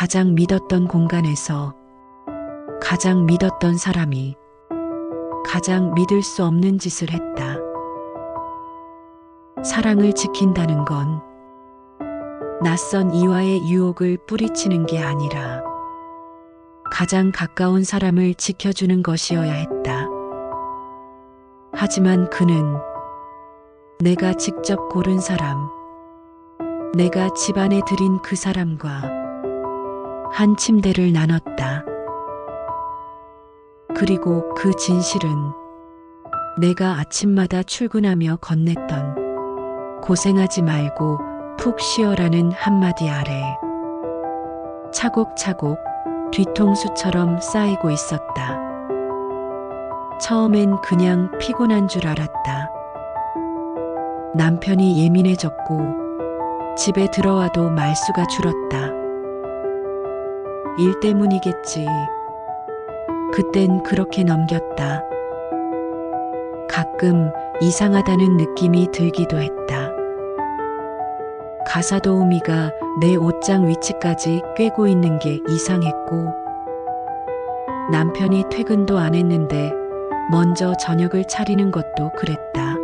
가장 믿었던 공간에서 가장 믿었던 사람이 가장 믿을 수 없는 짓을 했다. 사랑을 지킨다는 건 낯선 이와의 유혹을 뿌리치는 게 아니라 가장 가까운 사람을 지켜주는 것이어야 했다. 하지만 그는 내가 직접 고른 사람, 내가 집안에 들인 그 사람과 한 침대를 나눴다. 그리고 그 진실은 내가 아침마다 출근하며 건넸던 고생하지 말고 푹 쉬어라는 한마디 아래 차곡차곡 뒤통수처럼 쌓이고 있었다. 처음엔 그냥 피곤한 줄 알았다. 남편이 예민해졌고 집에 들어와도 말수가 줄었다. 일 때문이겠지. 그땐 그렇게 넘겼다. 가끔 이상하다는 느낌이 들기도 했다. 가사도우미가 내 옷장 위치까지 꿰고 있는 게 이상했고, 남편이 퇴근도 안 했는데 먼저 저녁을 차리는 것도 그랬다.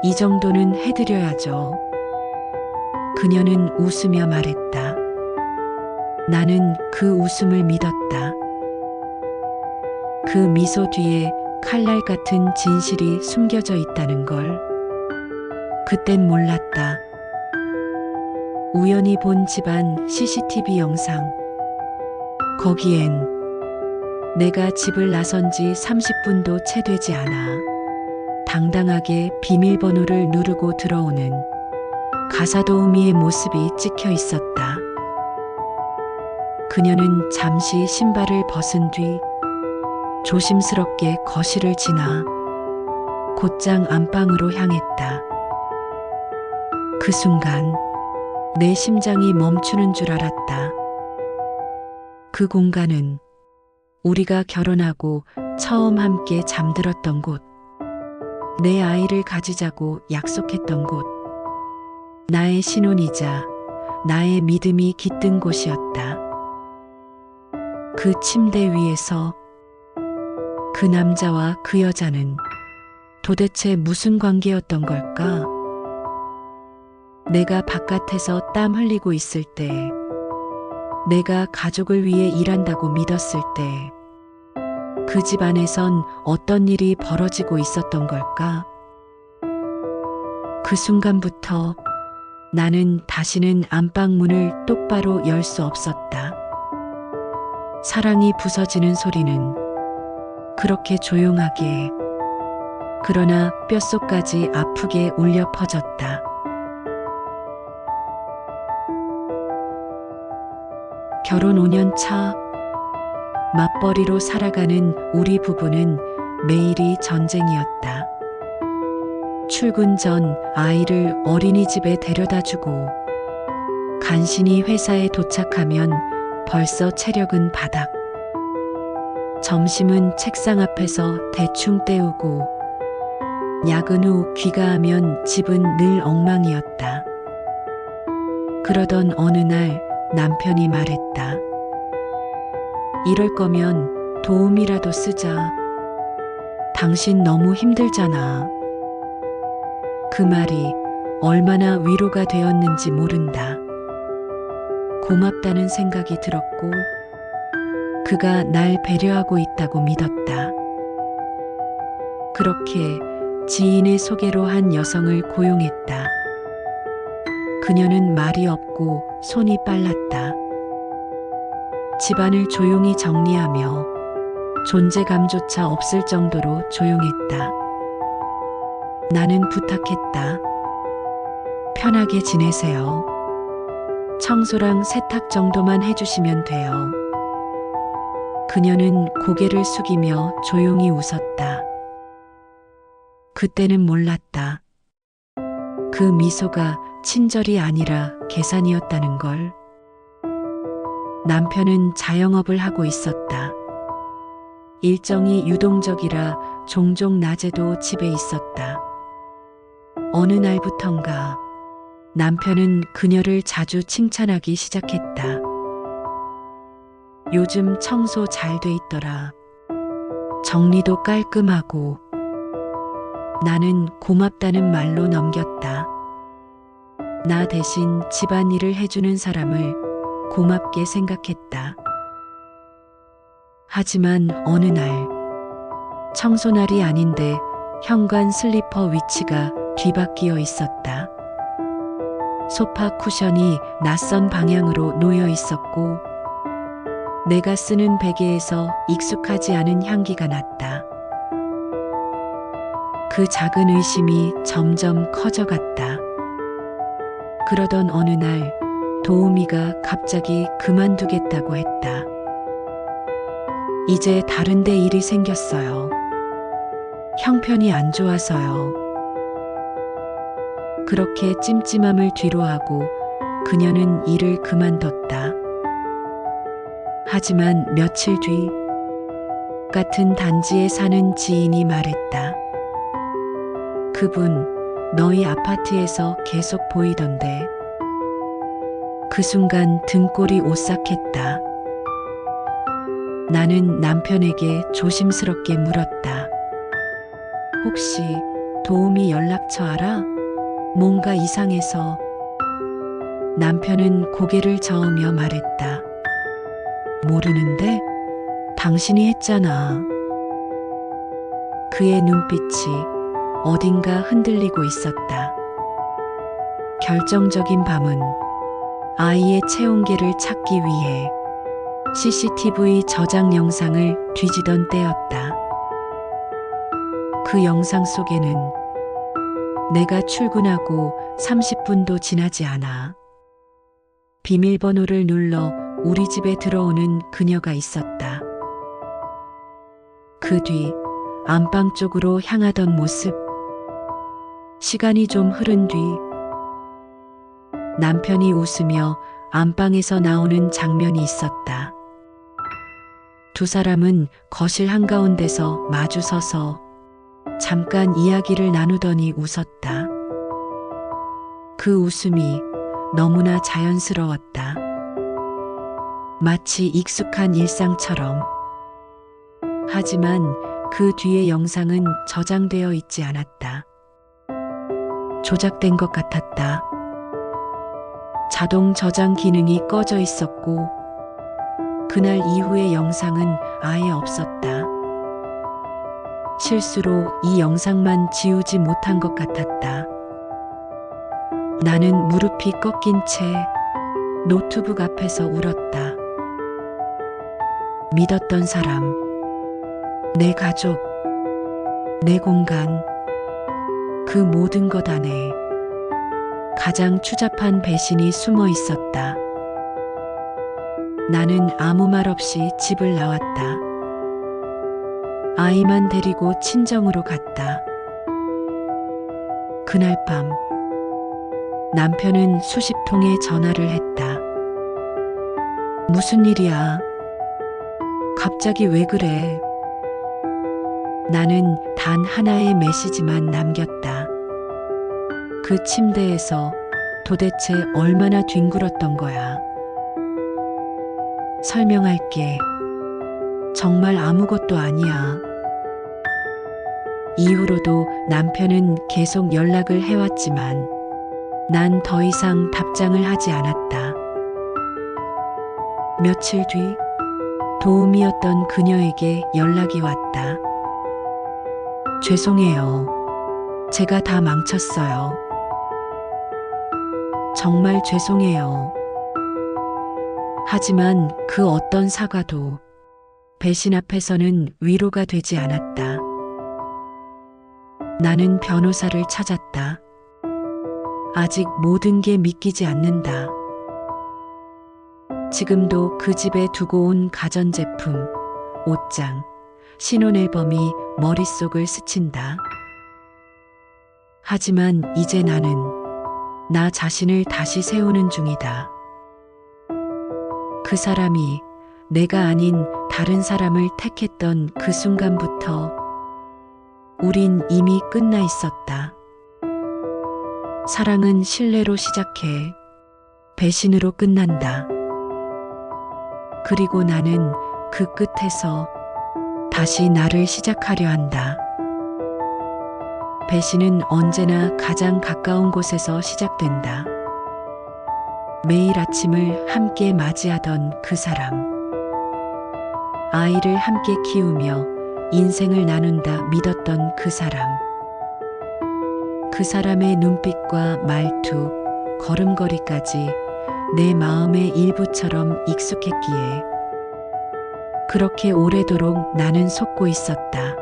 이 정도는 해드려야죠. 그녀는 웃으며 말했다. 나는 그 웃음을 믿었다. 그 미소 뒤에 칼날 같은 진실이 숨겨져 있다는 걸 그땐 몰랐다. 우연히 본 집안 CCTV 영상. 거기엔 내가 집을 나선 지 30분도 채 되지 않아 당당하게 비밀번호를 누르고 들어오는 가사도우미의 모습이 찍혀 있었다. 그녀는 잠시 신발을 벗은 뒤 조심스럽게 거실을 지나 곧장 안방으로 향했다. 그 순간 내 심장이 멈추는 줄 알았다. 그 공간은 우리가 결혼하고 처음 함께 잠들었던 곳, 내 아이를 가지자고 약속했던 곳, 나의 신혼이자 나의 믿음이 깃든 곳이었다. 그 침대 위에서 그 남자와 그 여자는 도대체 무슨 관계였던 걸까? 내가 바깥에서 땀 흘리고 있을 때, 내가 가족을 위해 일한다고 믿었을 때, 그 집 안에선 어떤 일이 벌어지고 있었던 걸까? 그 순간부터 나는 다시는 안방문을 똑바로 열 수 없었다. 사랑이 부서지는 소리는 그렇게 조용하게, 그러나 뼛속까지 아프게 울려 퍼졌다. 결혼 5년 차, 맞벌이로 살아가는 우리 부부는 매일이 전쟁이었다. 출근 전 아이를 어린이집에 데려다주고 간신히 회사에 도착하면 벌써 체력은 바닥. 점심은 책상 앞에서 대충 때우고 야근 후 귀가하면 집은 늘 엉망이었다. 그러던 어느 날 남편이 말했다. 이럴 거면 도움이라도 쓰자. 당신 너무 힘들잖아. 그 말이 얼마나 위로가 되었는지 모른다. 고맙다는 생각이 들었고, 그가 날 배려하고 있다고 믿었다. 그렇게 지인의 소개로 한 여성을 고용했다. 그녀는 말이 없고 손이 빨랐다. 집안을 조용히 정리하며 존재감조차 없을 정도로 조용했다. 나는 부탁했다. 편하게 지내세요. 청소랑 세탁 정도만 해주시면 돼요. 그녀는 고개를 숙이며 조용히 웃었다. 그때는 몰랐다. 그 미소가 친절이 아니라 계산이었다는 걸. 남편은 자영업을 하고 있었다. 일정이 유동적이라 종종 낮에도 집에 있었다. 어느 날부턴가 남편은 그녀를 자주 칭찬하기 시작했다. 요즘 청소 잘 돼 있더라. 정리도 깔끔하고. 나는 고맙다는 말로 넘겼다. 나 대신 집안일을 해주는 사람을 고맙게 생각했다. 하지만 어느 날, 청소날이 아닌데 현관 슬리퍼 위치가 뒤바뀌어 있었다. 소파 쿠션이 낯선 방향으로 놓여 있었고, 내가 쓰는 베개에서 익숙하지 않은 향기가 났다. 그 작은 의심이 점점 커져갔다. 그러던 어느 날 도우미가 갑자기 그만두겠다고 했다. 이제 다른 데 일이 생겼어요. 형편이 안 좋아서요. 그렇게 찜찜함을 뒤로하고 그녀는 일을 그만뒀다. 하지만 며칠 뒤 같은 단지에 사는 지인이 말했다. 그분 너희 아파트에서 계속 보이던데. 그 순간 등골이 오싹했다. 나는 남편에게 조심스럽게 물었다. 혹시 도우미 연락처 알아? 뭔가 이상해서. 남편은 고개를 저으며 말했다. 모르는데? 당신이 했잖아. 그의 눈빛이 어딘가 흔들리고 있었다. 결정적인 밤은 아이의 체온계를 찾기 위해 CCTV 저장 영상을 뒤지던 때였다. 그 영상 속에는 내가 출근하고 30분도 지나지 않아 비밀번호를 눌러 우리 집에 들어오는 그녀가 있었다. 그 뒤 안방 쪽으로 향하던 모습. 시간이 좀 흐른 뒤 남편이 웃으며 안방에서 나오는 장면이 있었다. 두 사람은 거실 한가운데서 마주 서서 잠깐 이야기를 나누더니 웃었다. 그 웃음이 너무나 자연스러웠다. 마치 익숙한 일상처럼. 하지만 그 뒤의 영상은 저장되어 있지 않았다. 조작된 것 같았다. 자동 저장 기능이 꺼져 있었고, 그날 이후의 영상은 아예 없었다. 실수로 이 영상만 지우지 못한 것 같았다. 나는 무릎이 꺾인 채 노트북 앞에서 울었다. 믿었던 사람, 내 가족, 내 공간, 그 모든 것 안에 가장 추잡한 배신이 숨어 있었다. 나는 아무 말 없이 집을 나왔다. 아이만 데리고 친정으로 갔다. 그날 밤 남편은 수십 통의 전화를 했다. 무슨 일이야? 갑자기 왜 그래? 나는 단 하나의 메시지만 남겼다. 그 침대에서 도대체 얼마나 뒹굴었던 거야? 설명할게. 정말 아무것도 아니야. 이후로도 남편은 계속 연락을 해왔지만 난 더 이상 답장을 하지 않았다. 며칠 뒤 도우미였던 그녀에게 연락이 왔다. 죄송해요. 제가 다 망쳤어요. 정말 죄송해요. 하지만 그 어떤 사과도 배신 앞에서는 위로가 되지 않았다. 나는 변호사를 찾았다. 아직 모든 게 믿기지 않는다. 지금도 그 집에 두고 온 가전제품, 옷장, 신혼앨범이 머릿속을 스친다. 하지만 이제 나는 나 자신을 다시 세우는 중이다. 그 사람이 내가 아닌 다른 사람을 택했던 그 순간부터 우린 이미 끝나 있었다. 사랑은 신뢰로 시작해 배신으로 끝난다. 그리고 나는 그 끝에서 다시 나를 시작하려 한다. 배신은 언제나 가장 가까운 곳에서 시작된다. 매일 아침을 함께 맞이하던 그 사람. 아이를 함께 키우며 인생을 나눈다 믿었던 그 사람. 그 사람의 눈빛과 말투, 걸음걸이까지 내 마음의 일부처럼 익숙했기에 그렇게 오래도록 나는 속고 있었다.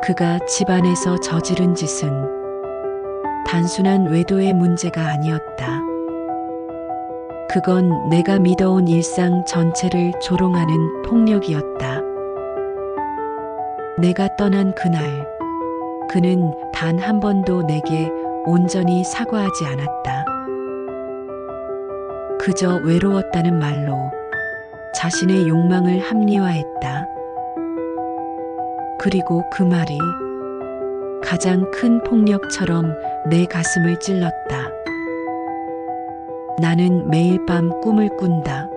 그가 집안에서 저지른 짓은 단순한 외도의 문제가 아니었다. 그건 내가 믿어온 일상 전체를 조롱하는 폭력이었다. 내가 떠난 그날, 그는 단 한 번도 내게 온전히 사과하지 않았다. 그저 외로웠다는 말로 자신의 욕망을 합리화했다. 그리고 그 말이 가장 큰 폭력처럼 내 가슴을 찔렀다. 나는 매일 밤 꿈을 꾼다.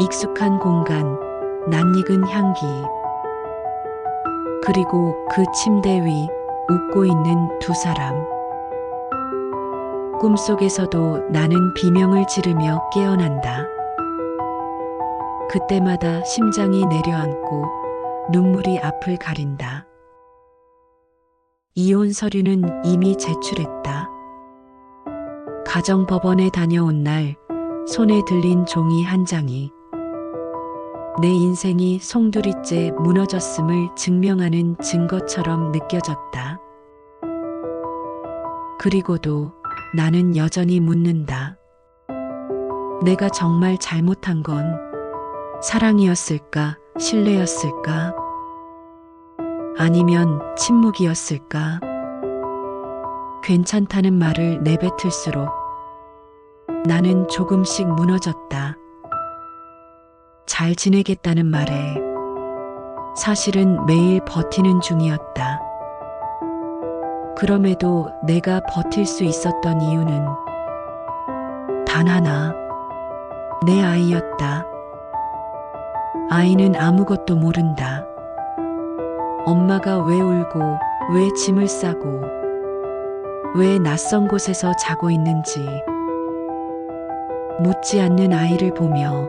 익숙한 공간, 낯익은 향기. 그리고 그 침대 위 웃고 있는 두 사람. 꿈속에서도 나는 비명을 지르며 깨어난다. 그때마다 심장이 내려앉고 눈물이 앞을 가린다. 이혼 서류는 이미 제출했다. 가정법원에 다녀온 날 손에 들린 종이 한 장이 내 인생이 송두리째 무너졌음을 증명하는 증거처럼 느껴졌다. 그리고도 나는 여전히 묻는다. 내가 정말 잘못한 건 사랑이었을까, 신뢰였을까? 아니면 침묵이었을까? 괜찮다는 말을 내뱉을수록 나는 조금씩 무너졌다. 잘 지내겠다는 말에 사실은 매일 버티는 중이었다. 그럼에도 내가 버틸 수 있었던 이유는 단 하나, 내 아이였다. 아이는 아무것도 모른다. 엄마가 왜 울고, 왜 짐을 싸고, 왜 낯선 곳에서 자고 있는지 묻지 않는 아이를 보며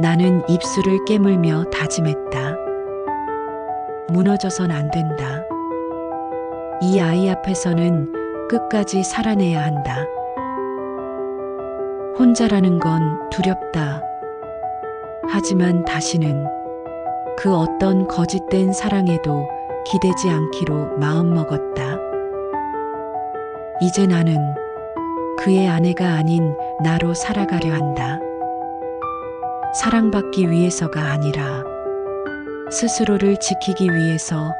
나는 입술을 깨물며 다짐했다. 무너져선 안 된다. 이 아이 앞에서는 끝까지 살아내야 한다. 혼자라는 건 두렵다. 하지만 다시는 그 어떤 거짓된 사랑에도 기대지 않기로 마음먹었다. 이제 나는 그의 아내가 아닌 나로 살아가려 한다. 사랑받기 위해서가 아니라 스스로를 지키기 위해서.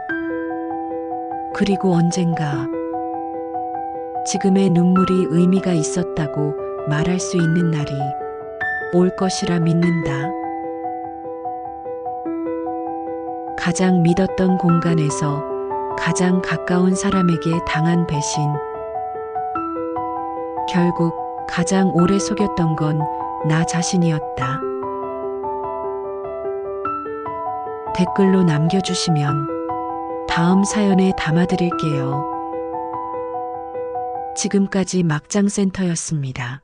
그리고 언젠가 지금의 눈물이 의미가 있었다고 말할 수 있는 날이 올 것이라 믿는다. 가장 믿었던 공간에서 가장 가까운 사람에게 당한 배신. 결국 가장 오래 속였던 건 나 자신이었다. 댓글로 남겨주시면 다음 사연에 담아드릴게요. 지금까지 막장센터였습니다.